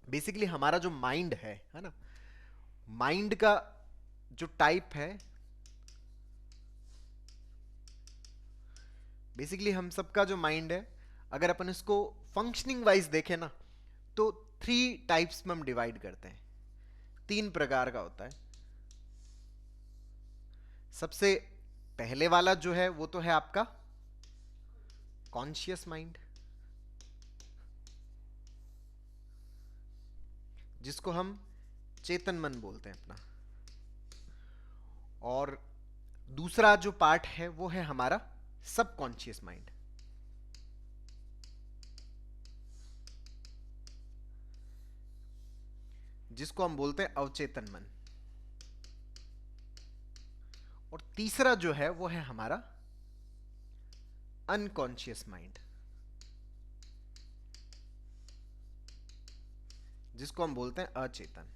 Basically हमारा जो mind है ना, माइंड का जो टाइप है, बेसिकली हम सबका जो माइंड है, अगर अपन इसको फंक्शनिंग वाइज देखें ना, तो 3 टाइप्स में हम डिवाइड करते हैं। 3 प्रकार का होता है। सबसे पहले वाला जो है वो तो है आपका कॉन्शियस माइंड, जिसको हम चेतन मन बोलते हैं अपना। और दूसरा जो पार्ट है वो है हमारा सबकॉन्शियस माइंड, जिसको हम बोलते हैं अवचेतन मन। और तीसरा जो है वो है हमारा अनकॉन्शियस माइंड, जिसको हम बोलते हैं अचेतन।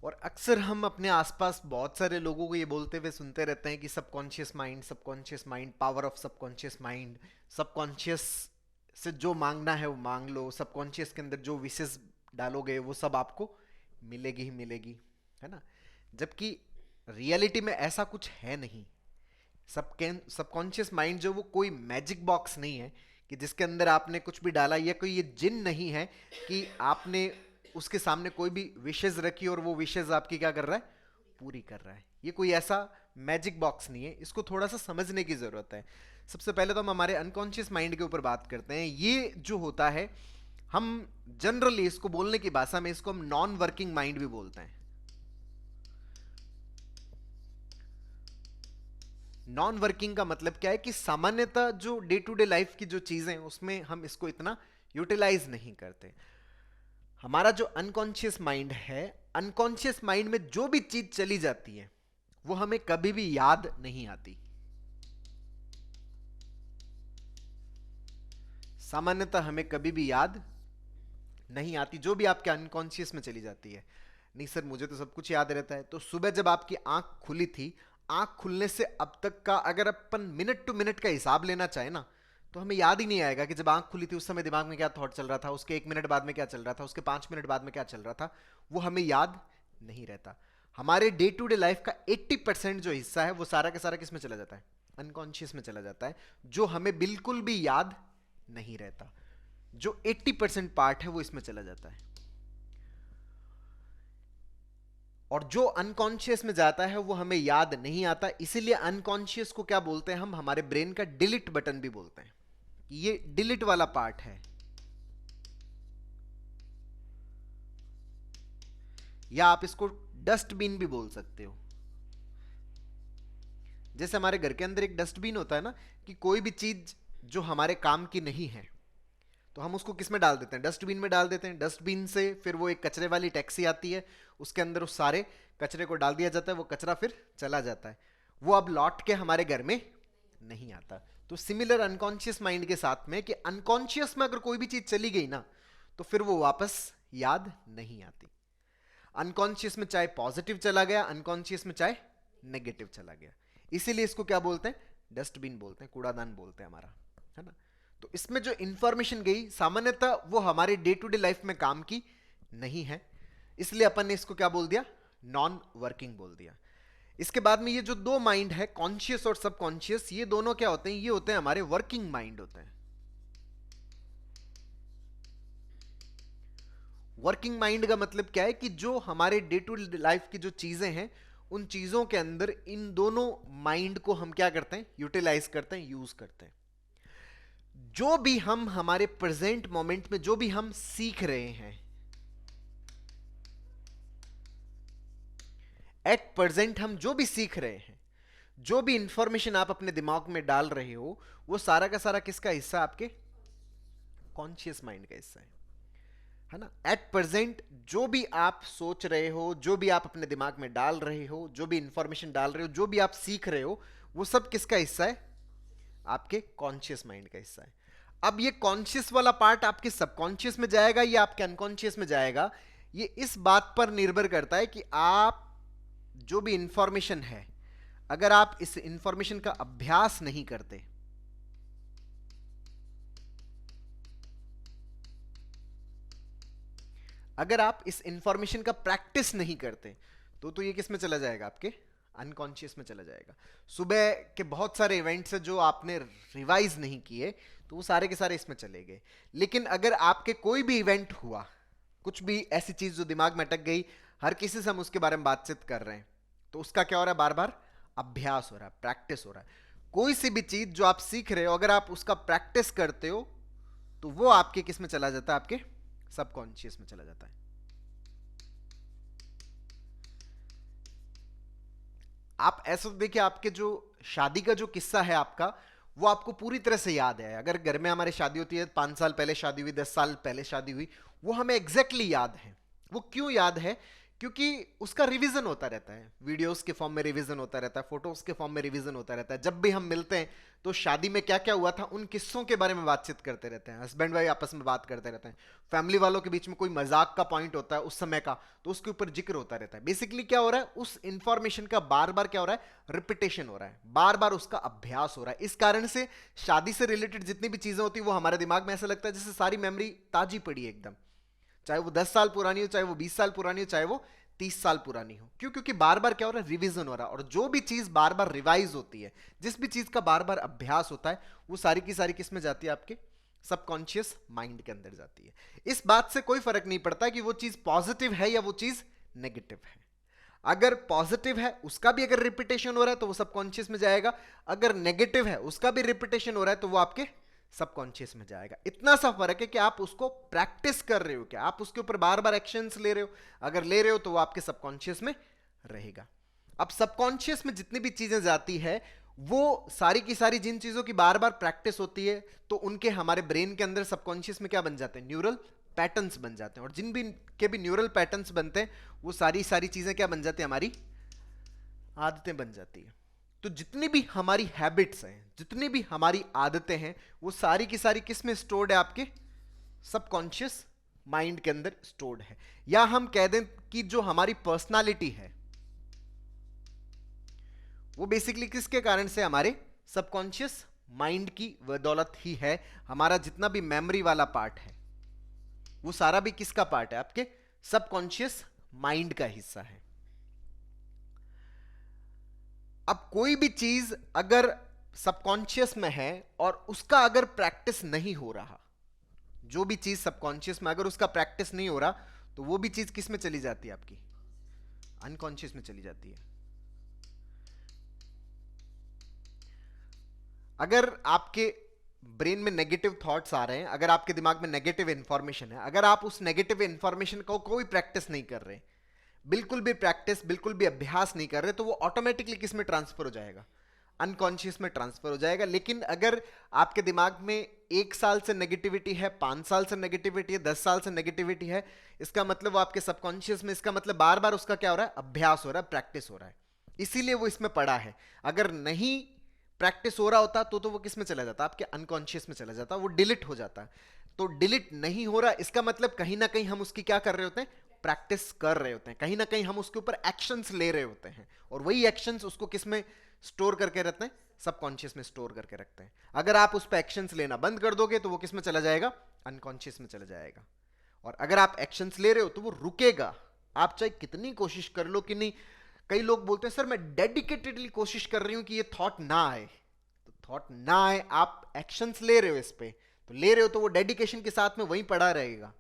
और अक्सर हम अपने आसपास बहुत सारे लोगों को ये बोलते हुए सुनते रहते हैं कि subconscious mind, subconscious mind, power of subconscious mind. Subconscious से जो मांगना है वो मांग लो, सबकॉन्शियस के अंदर जो विशेष डालोगे वो सब आपको मिलेगी ही मिलेगी, है ना। जबकि रियलिटी में ऐसा कुछ है नहीं। सबकॉन्शियस माइंड जो, वो कोई मैजिक बॉक्स नहीं है कि जिसके अंदर आपने कुछ भी डाला, या कोई ये जिन नहीं है कि आपने उसके सामने कोई भी विशेष रखी और वो विशेष आपकी क्या कर रहा है, पूरी कर रहा है। ये कोई ऐसा मैजिक बॉक्स नहीं है, इसको थोड़ा सा समझने की जरूरत है। सबसे पहले तो हम हमारे अनकॉन्शियस माइंड के ऊपर बात करते हैं। ये जो होता है, हम जनरली इसको बोलने की भाषा में इसको हम नॉन वर्किंग माइंड भी बोलते हैं। नॉन वर्किंग का मतलब क्या है कि सामान्यतः जो डे टू डे लाइफ की जो चीजें उसमें हम इसको इतना यूटिलाइज नहीं करते। हमारा जो अनकॉन्शियस माइंड है, अनकॉन्शियस माइंड में जो भी चीज चली जाती है वो हमें कभी भी याद नहीं आती। सामान्यतः हमें कभी भी याद नहीं आती, जो भी आपके अनकॉन्शियस में चली जाती है। नहीं सर, मुझे तो सब कुछ याद रहता है। तो सुबह जब आपकी आंख खुली थी, आंख खुलने से अब तक का अगर अपन मिनट टू मिनट का हिसाब लेना चाहे ना, तो हमें याद ही नहीं आएगा कि जब आंख खुली थी उस समय दिमाग में क्या थॉट चल रहा था, उसके 1 मिनट बाद में क्या चल रहा था, उसके 5 मिनट बाद में क्या चल रहा था। वो हमें याद नहीं रहता। हमारे डे टू डे लाइफ का 80% जो हिस्सा है वो सारा का सारा किस में चला जाता है, अनकॉन्शियस में चला जाता है, जो हमें बिल्कुल भी याद नहीं रहता। जो 80% पार्ट है वो इसमें चला जाता है। और जो अनकॉन्शियस में जाता है वो हमें याद नहीं आता। इसीलिए अनकॉन्शियस को क्या बोलते हैं हम, हमारे ब्रेन का डिलीट बटन भी बोलते हैं। ये डिलीट वाला पार्ट है, या आप इसको डस्टबिन भी बोल सकते हो। जैसे हमारे घर के अंदर एक डस्टबिन होता है ना, कि कोई भी चीज जो हमारे काम की नहीं है तो हम उसको किस में डाल देते हैं, डस्टबिन में डाल देते हैं। डस्टबिन से फिर वो एक कचरे वाली टैक्सी आती है, उसके अंदर उस सारे कचरे को डाल दिया जाता है, वो कचरा फिर चला जाता है। वो अब लौट के हमारे घर में नहीं आता। तो सिमिलर अनकॉन्शियस माइंड के साथ में, कि अनकॉन्शियस में अगर कोई भी चीज चली गई ना, तो फिर वो वापस याद नहीं आती। अनकॉन्शियस में चाहे पॉजिटिव चला गया, अनकॉन्शियस में चाहे नेगेटिव चला गया। इसीलिए इसको क्या बोलते हैं, डस्टबिन बोलते हैं, कूड़ादान बोलते हैं हमारा, है ना। तो इसमें जो इंफॉर्मेशन गई सामान्यतः वो हमारे डे टू डे लाइफ में काम की नहीं है, इसलिए अपन ने इसको क्या बोल दिया, नॉन वर्किंग बोल दिया। इसके बाद में ये जो दो माइंड है, कॉन्शियस और सबकॉन्शियस, ये दोनों क्या होते हैं, ये होते हैं हमारे वर्किंग माइंड होते हैं। वर्किंग माइंड का मतलब क्या है, कि जो हमारे डे टू डे लाइफ की जो चीजें हैं, उन चीजों के अंदर इन दोनों माइंड को हम क्या करते हैं, यूटिलाइज करते हैं, यूज करते हैं। जो भी हम हमारे प्रेजेंट मोमेंट में जो भी हम सीख रहे हैं, एट प्रेजेंट हम जो भी सीख रहे हैं, जो भी इंफॉर्मेशन आप अपने दिमाग में डाल रहे हो, वो सारा का सारा किसका हिस्सा, आपके कॉन्शियस माइंड का हिस्सा है ना। एट प्रेजेंट जो भी आप सोच रहे हो, जो भी आप अपने दिमाग में डाल रहे हो, जो भी इंफॉर्मेशन डाल रहे हो, जो भी आप सीख रहे हो, वो सब किसका हिस्सा है, आपके कॉन्शियस माइंड का हिस्सा है। अब ये कॉन्शियस वाला पार्ट आपके सबकॉन्शियस में जाएगा या आपके अनकॉन्शियस में जाएगा, ये इस बात पर निर्भर करता है कि आप जो भी इंफॉर्मेशन है, अगर आप इस इंफॉर्मेशन का अभ्यास नहीं करते, अगर आप इस इंफॉर्मेशन का प्रैक्टिस नहीं करते तो ये किस में चला जाएगा, आपके अनकॉन्शियस में चला जाएगा। सुबह के बहुत सारे इवेंट्स हैं जो आपने रिवाइज नहीं किए, तो वो सारे के सारे इसमें चले गए। लेकिन अगर आपके कोई भी इवेंट हुआ, कुछ भी ऐसी चीज जो दिमाग में अटक गई, हर किसी से हम उसके बारे में बातचीत कर रहे हैं, तो उसका क्या हो रहा है, बार बार अभ्यास हो रहा है, प्रैक्टिस हो रहा है। कोई सी भी चीज जो आप सीख रहे हो, अगर आप उसका प्रैक्टिस करते हो तो वो आपके किस में चला जाता है, आपके सबकॉन्शियस में चला जाता है। आप ऐसा तो देखिए, आपके जो शादी का जो किस्सा है आपका, वो आपको पूरी तरह से याद है। अगर घर में हमारे शादी होती है, 5 साल पहले शादी हुई, 10 साल पहले शादी हुई, वो हमें एग्जैक्टली याद है। वो क्यों याद है? क्योंकि उसका रिवीजन होता रहता है, वीडियोस के फॉर्म में रिवीजन होता रहता है, फोटोज के फॉर्म में रिवीजन होता रहता है। जब भी हम मिलते हैं तो शादी में क्या क्या हुआ था उन किस्सों के बारे में बातचीत करते रहते हैं, हस्बैंड वाइफ आपस में बात करते रहते हैं। फैमिली वालों के बीच में कोई मजाक का पॉइंट होता है उस समय का, तो उसके ऊपर जिक्र होता रहता है। बेसिकली क्या हो रहा है, उस इंफॉर्मेशन का बार बार क्या हो रहा है, रिपीटेशन हो रहा है, बार बार उसका अभ्यास हो रहा है। इस कारण से शादी से रिलेटेड जितनी भी चीजें होती है वो हमारे दिमाग में ऐसा लगता है जैसे सारी मेमोरी ताजी पड़ी है एकदम, चाहे वो 10 साल पुरानी हो, चाहे वो 20 साल पुरानी हो, चाहे वो 30 साल पुरानी हो। क्यों? क्योंकि बार बार क्या हो रहा है, रिवीजन हो रहा है। और जो भी चीज बार बार रिवाइज होती है, जिस भी चीज का बार बार अभ्यास होता है, वो सारी की सारी किस में जाती है, आपके सबकॉन्शियस माइंड के अंदर जाती है। इस बात से कोई फर्क नहीं पड़ता कि वो चीज पॉजिटिव है या वो चीज नेगेटिव है। अगर पॉजिटिव है उसका भी अगर रिपीटेशन हो रहा है तो वो सबकॉन्शियस में जाएगा, अगर नेगेटिव है उसका भी रिपीटेशन हो रहा है तो वो आपके सबकॉन्शियस में जाएगा। इतना सा फर्क है कि आप उसको प्रैक्टिस कर रहे हो, क्या आप उसके ऊपर बार बार एक्शंस ले रहे हो। अगर ले रहे हो तो वो आपके सबकॉन्शियस में रहेगा। अब सबकॉन्शियस में जितनी भी चीजें जाती है, वो सारी की सारी जिन चीजों की बार बार प्रैक्टिस होती है, तो उनके हमारे ब्रेन के अंदर सबकॉन्शियस में क्या बन जाते हैं, न्यूरल पैटर्न्स बन जाते हैं। और जिन भी के भी न्यूरल पैटर्न्स बनते हैं, वो सारी सारी चीजें क्या बन जाती है, हमारी आदतें बन जाती है। तो जितनी भी हमारी हैबिट्स हैं, जितनी भी हमारी आदतें हैं, वो सारी की सारी किस में स्टोर्ड है, आपके सबकॉन्शियस माइंड के अंदर स्टोर्ड है। या हम कह दें कि जो हमारी पर्सनालिटी है, वो बेसिकली किसके कारण से, हमारे सबकॉन्शियस माइंड की बदौलत ही है। हमारा जितना भी मेमोरी वाला पार्ट है, वो सारा भी किसका पार्ट है, आपके सबकॉन्शियस माइंड का हिस्सा है। अब कोई भी चीज अगर सबकॉन्शियस में है और उसका अगर प्रैक्टिस नहीं हो रहा, जो भी चीज सबकॉन्शियस में अगर उसका प्रैक्टिस नहीं हो रहा, तो वो भी चीज किस में चली जाती है, आपकी अनकॉन्शियस में चली जाती है। अगर आपके ब्रेन में नेगेटिव थॉट्स आ रहे हैं, अगर आपके दिमाग में नेगेटिव इंफॉर्मेशन है, अगर आप उस नेगेटिव इंफॉर्मेशन को कोई प्रैक्टिस नहीं कर रहे, बिल्कुल भी प्रैक्टिस, बिल्कुल भी अभ्यास नहीं कर रहे, तो वो ऑटोमेटिकली किस में ट्रांसफर हो जाएगा, अनकॉन्शियस में ट्रांसफर हो जाएगा। लेकिन अगर आपके दिमाग में 1 साल से नेगेटिविटी है, 5 साल से नेगेटिविटी है, 10 साल से नेगेटिविटी है, इसका मतलब वो आपके सबकॉन्शियस में, इसका मतलब बार बार उसका क्या हो रहा है, अभ्यास हो रहा है, प्रैक्टिस हो रहा है, इसीलिए वो इसमें पड़ा है। अगर नहीं प्रैक्टिस हो रहा होता तो वो किस में चला जाता, आपके अनकॉन्शियस में चला जाता, वो डिलीट हो जाता। तो डिलीट नहीं हो रहा, इसका मतलब कहीं ना कहीं हम उसकी क्या कर रहे होते हैं, प्रैक्टिस कर रहे होते हैं, कहीं ना कहीं हम उसके ऊपर एक्शंस ले रहे होते हैं। और वही एक्शंस उसको किस में स्टोर करके रखते हैं, सबकॉन्शियस में स्टोर करके रखते हैं। अगर आप उस पर एक्शंस लेना बंद कर दोगे तो वो किस में चला जाएगा, अनकॉन्शियस में चला जाएगा। और अगर आप एक्शंस ले रहे हो तो वो रुकेगा, आप चाहे कितनी कोशिश कर लो कि नहीं। कई लोग बोलते हैं सर मैं डेडिकेटेडली कोशिश कर रही हूं कि ये थॉट ना आए, तो थॉट ना आए, आप एक्शंस ले रहे हो इस पे, तो ले रहे हो तो वो डेडिकेशन के साथ में वहीं पड़ा रहेगा।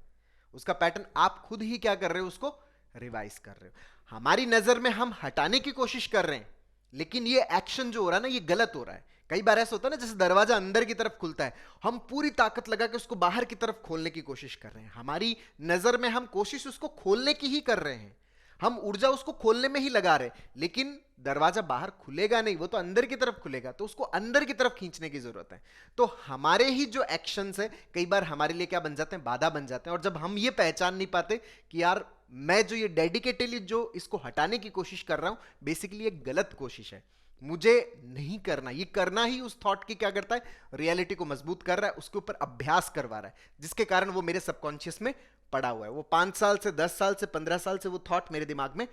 उसका पैटर्न आप खुद ही क्या कर रहे हो, उसको रिवाइज कर रहे हो। हमारी नजर में हम हटाने की कोशिश कर रहे हैं, लेकिन ये एक्शन जो हो रहा है ना, ये गलत हो रहा है। कई बार ऐसा होता है ना, जैसे दरवाजा अंदर की तरफ खुलता है, हम पूरी ताकत लगा के उसको बाहर की तरफ खोलने की कोशिश कर रहे हैं। हमारी नजर में हम कोशिश उसको खोलने की ही कर रहे हैं, हम ऊर्जा उसको खोलने में ही लगा रहे, लेकिन दरवाजा बाहर खुलेगा नहीं, वो तो अंदर की तरफ खुलेगा, तो उसको अंदर की तरफ खींचने की जरूरत है। तो हमारे ही जो एक्शंस है कई बार हमारे लिए क्या बन जाते हैं, बाधा बन जाते हैं। और जब हम ये पहचान नहीं पाते कि यार मैं जो ये डेडिकेटेडली जो इसको हटाने की कोशिश कर रहा हूं, बेसिकली एक गलत कोशिश है, मुझे नहीं करना, ये करना ही उस थॉट की क्या करता है, रियलिटी को मजबूत कर रहा है, उसके ऊपर अभ्यास करवा रहा है, जिसके कारण वो मेरे सबकॉन्शियस में पड़ा हुआ है। वो 5 साल से, 10 साल से, 15 साल से वो थॉट मेरे दिमाग में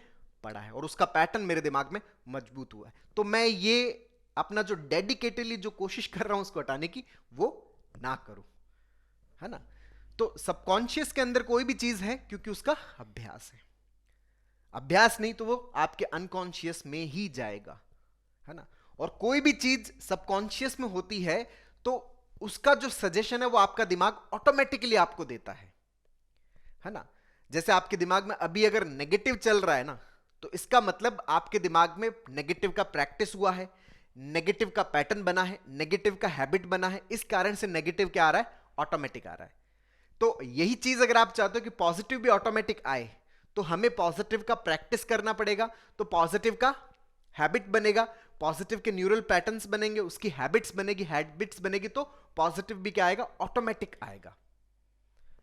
पड़ा है और उसका पैटर्न मेरे दिमाग में मजबूत हुआ है। तो मैं ये अपना जो डेडिकेटेडली जो कोशिश कर रहा हूं उसको हटाने की, वो ना करूं, है ना। तो सबकॉन्शियस के अंदर कोई भी चीज है क्योंकि उसका अभ्यास है। अभ्यास नहीं तो वो आपके अनकॉन्शियस में ही जाएगा, है ना। और कोई भी चीज सबकॉन्शियस में होती है तो उसका जो सजेशन है वो आपका दिमाग ऑटोमेटिकली आपको देता है ना। जैसे आपके दिमाग में अभी अगर नेगेटिव चल रहा है ना, तो इसका मतलब आपके दिमाग में नेगेटिव का प्रैक्टिस हुआ है, नेगेटिव का पैटर्न बना है, नेगेटिव का हैबिट बना है, इस कारण से नेगेटिव क्या आ रहा है, ऑटोमेटिक आ रहा है। तो यही चीज अगर आप चाहते हो कि पॉजिटिव भी ऑटोमेटिक आए, तो हमें पॉजिटिव का प्रैक्टिस करना पड़ेगा, तो पॉजिटिव का हैबिट बनेगा, पॉजिटिव के न्यूरल पैटर्न्स बनेंगे, उसकी हैबिट्स बनेगी, हैबिट्स बनेगी तो पॉजिटिव भी क्या आएगा, ऑटोमेटिक आएगा,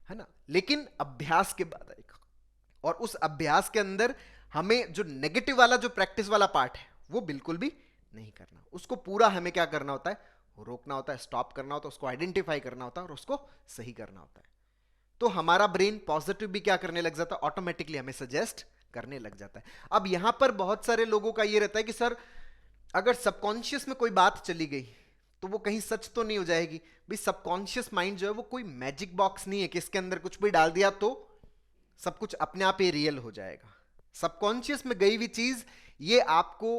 है ना। लेकिन अभ्यास के बाद आएगा, और उस अभ्यास के अंदर हमें जो नेगेटिव वाला जो प्रैक्टिस वाला पार्ट है वो बिल्कुल भी नहीं करना। उसको पूरा हमें क्या करना होता है, रोकना होता है, स्टॉप करना होता है, उसको आइडेंटिफाई करना होता है और उसको सही करना होता है। तो हमारा ब्रेन पॉजिटिव भी क्या करने लग जाता है, ऑटोमेटिकली हमें सजेस्ट करने लग जाता है। अब यहां पर बहुत सारे लोगों का ये रहता है कि सर अगर सबकॉन्शियस में कोई बात चली गई तो वो कहीं सच तो नहीं हो जाएगी। भाई सबकॉन्शियस माइंड जो है वो कोई मैजिक बॉक्स नहीं है कि इसके अंदर कुछ भी डाल दिया तो सब कुछ अपने आप ही रियल हो जाएगा। सबकॉन्शियस में गई हुई चीज ये आपको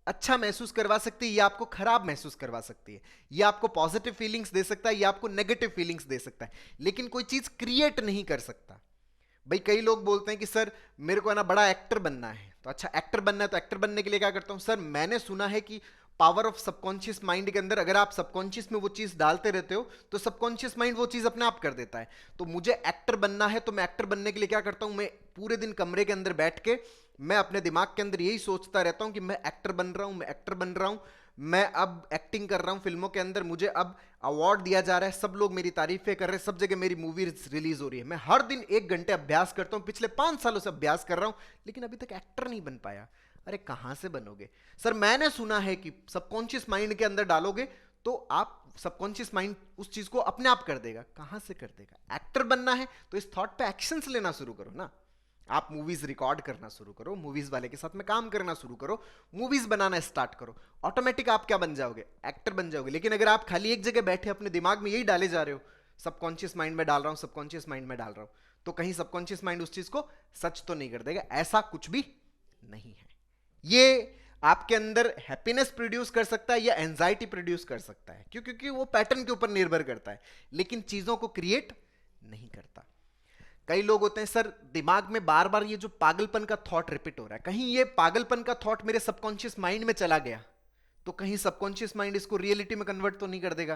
अच्छा महसूस करवा सकती है, ये आपको खराब महसूस करवा सकती है, ये आपको पॉजिटिव फीलिंग्स दे सकता है, ये आपको नेगेटिव फीलिंग्स दे सकता है, लेकिन कोई चीज क्रिएट नहीं कर सकता। भाई कई लोग बोलते हैं कि सर मेरे को है ना बड़ा एक्टर बनना है, तो अच्छा एक्टर बनना है तो एक्टर बनने के लिए क्या करता हूं, सर मैंने सुना है कि पावर ऑफ सबकॉन्शियस माइंड के अंदर अगर आप सबकॉन्शियस में वो चीज डालते रहते हो तो सबकॉन्शियस माइंड वो चीज अपने आप कर देता है। तो मुझे एक्टर बनना है तो मैं एक्टर बनने के लिए क्या करता हूं, मैं पूरे दिन कमरे के अंदर बैठ के मैं अपने दिमाग के अंदर यही सोचता रहता हूं कि मैं एक्टर बन रहा हूं, मैं एक्टर बन रहा हूं, मैं अब एक्टिंग कर रहा हूं फिल्मों के अंदर, मुझे अब अवार्ड दिया जा रहा है, सब लोग मेरी तारीफें कर रहे हैं, सब जगह मेरी मूवी रिलीज हो रही है। मैं हर दिन 1 घंटे अभ्यास करता हूं, पिछले 5 सालों से अभ्यास कर रहा हूं, लेकिन अभी तक एक्टर नहीं बन पाया। अरे कहां से बनोगे सर, मैंने सुना है कि सबकॉन्शियस माइंड के अंदर डालोगे तो आप सबकॉन्शियस माइंड उस चीज को अपने आप कर देगा। कहां से कर देगा, एक्टर बनना है तो इस थॉट पे एक्शंस लेना शुरू करो ना। आप मूवीज रिकॉर्ड करना शुरू करो, मूवीज वाले के साथ में काम करना शुरू करो, मूवीज बनाना स्टार्ट करो, ऑटोमेटिक आप क्या बन जाओगे, एक्टर बन जाओगे। लेकिन अगर आप खाली एक जगह बैठे अपने दिमाग में यही डाले जा रहे हो, सबकॉन्शियस माइंड में डाल रहा हूं, सबकॉन्शियस माइंड में डाल रहा हूं, तो कहीं सबकॉन्शियस माइंड उस चीज को सच तो नहीं कर देगा। ऐसा कुछ भी नहीं है। ये आपके अंदर हैप्पीनेस प्रोड्यूस कर सकता है या एंजाइटी प्रोड्यूस कर सकता है, क्यों, क्योंकि वो पैटर्न के ऊपर निर्भर करता है, लेकिन चीजों को क्रिएट नहीं करता। कई लोग होते हैं सर दिमाग में बार बार ये जो पागलपन का थॉट रिपीट हो रहा है, कहीं ये पागलपन का थॉट मेरे सबकॉन्शियस माइंड में चला गया तो कहीं सबकॉन्शियस माइंड इसको रियलिटी में कन्वर्ट तो नहीं कर देगा।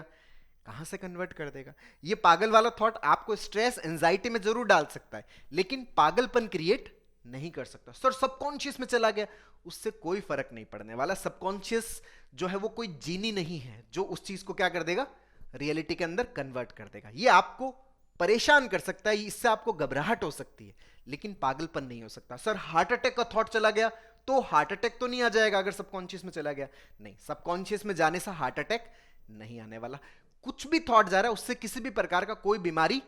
कहां से कन्वर्ट कर देगा। ये पागल वाला थॉट आपको स्ट्रेस एंजाइटी में जरूर डाल सकता है, लेकिन पागलपन क्रिएट नहीं कर सकता। सर सबकॉन्शियस में चला गया, उससे कोई फर्क नहीं पड़ने वाला। सबकॉन्शियस जो है वो कोई जीनी नहीं है जो उस चीज को क्या कर देगा, रियलिटी के अंदर कन्वर्ट कर देगा। ये आपको परेशान कर सकता है, इससे आपको घबराहट हो सकती है, लेकिन पागलपन नहीं हो सकता। सर हार्ट अटैक का थॉट चला गया तो हार्ट अटैक तो नहीं आ जाएगा अगर सबकॉन्शियस में चला गया, नहीं, सबकॉन्शियस में जाने से हार्ट अटैक नहीं आने वाला। कुछ भी थॉट जा रहा है उससे किसी भी प्रकार का कोई बीमारी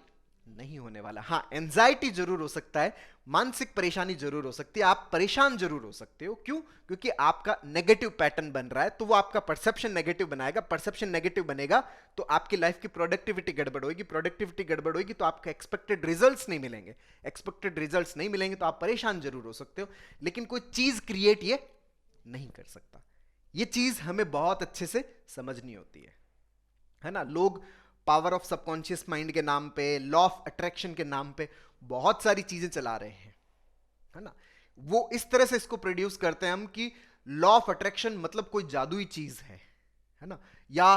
नहीं होने वाला। हाँ एंजाइटी जरूर हो सकता है, मानसिक परेशानी जरूर हो सकती है, आप परेशान जरूर हो सकते हो। क्यों, क्योंकि आपका नेगेटिव पैटर्न बन रहा है, तो वो आपका परसेप्शन नेगेटिव बनाएगा, परसेप्शन नेगेटिव बनेगा तो आपकी लाइफ की प्रोडक्टिविटी गड़बड़ होगी, प्रोडक्टिविटी गड़बड़ होगी तो आपको एक्सपेक्टेड रिजल्ट्स नहीं मिलेंगे, एक्सपेक्टेड रिजल्ट्स नहीं मिलेंगे तो आप परेशान जरूर हो सकते हो, लेकिन कोई चीज क्रिएट ये नहीं कर सकता। ये चीज हमें बहुत अच्छे से समझनी होती है ना। लोग पावर ऑफ सबकॉन्शियस माइंड के नाम पे, लॉ ऑफ अट्रैक्शन के नाम पे बहुत सारी चीजें चला रहे हैं, है ना। वो इस तरह से इसको प्रोड्यूस करते हैं हम कि लॉ ऑफ अट्रैक्शन मतलब कोई जादुई चीज है ना, या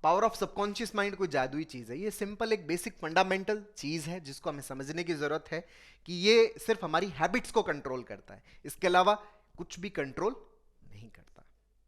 पावर ऑफ सबकॉन्शियस माइंड कोई जादुई चीज है। ये सिंपल एक बेसिक फंडामेंटल चीज है जिसको हमें समझने की जरूरत है कि ये सिर्फ हमारी हैबिट्स को कंट्रोल करता है, इसके अलावा कुछ भी कंट्रोल